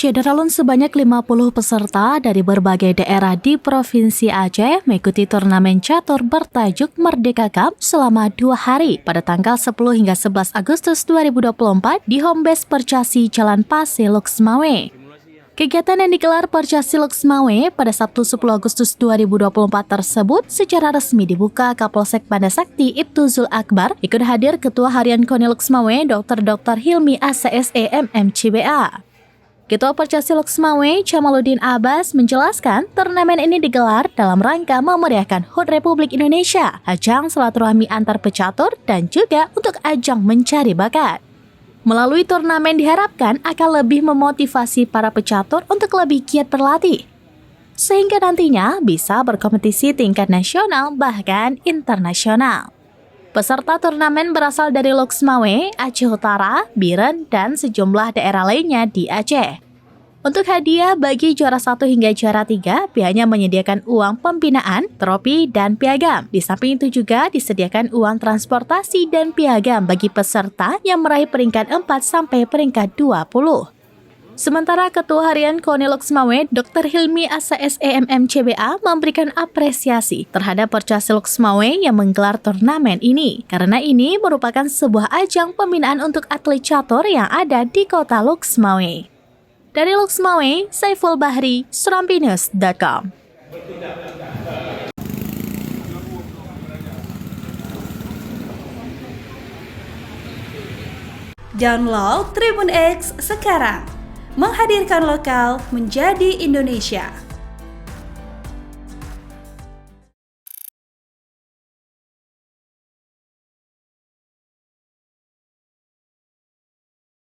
Syederalun sebanyak 50 peserta dari berbagai daerah di Provinsi Aceh mengikuti turnamen catur bertajuk Merdeka Cup selama 2 hari pada tanggal 10 hingga 11 Agustus 2024 di Home Base Percasi Jalan Pase, Loksmawe. Kegiatan yang digelar Percasi Loksmawe pada Sabtu 10 Agustus 2024 tersebut secara resmi dibuka Kapolsek Banda Sakti Ibtu Zul Akbar, ikut hadir Ketua Harian KONI Loksmawe Dr. Hilmi ACSE MMCBA. Ketua Percasi Loksmawe, Jamaluddin Abbas, menjelaskan turnamen ini digelar dalam rangka memeriahkan HUT Republik Indonesia, ajang silaturahmi antar pecatur, dan juga untuk ajang mencari bakat. Melalui turnamen diharapkan akan lebih memotivasi para pecatur untuk lebih giat berlatih, sehingga nantinya bisa berkompetisi tingkat nasional bahkan internasional. Peserta turnamen berasal dari Loksmawe, Aceh Utara, Biren, dan sejumlah daerah lainnya di Aceh. Untuk hadiah bagi juara 1 hingga juara 3, pihaknya menyediakan uang pembinaan, trofi, dan piagam. Di samping itu juga disediakan uang transportasi dan piagam bagi peserta yang meraih peringkat 4 sampai peringkat 20. Sementara Ketua Harian KONI Loksmawe, Dr. Hilmi ACSE MMCBA memberikan apresiasi terhadap Percasi Loksmawe yang menggelar turnamen ini, karena ini merupakan sebuah ajang pembinaan untuk atlet catur yang ada di kota Loksmawe. Dari Loksmawe, Saiful Bahri, Serampinews.com. Download Tribun X sekarang. Menghadirkan lokal menjadi Indonesia.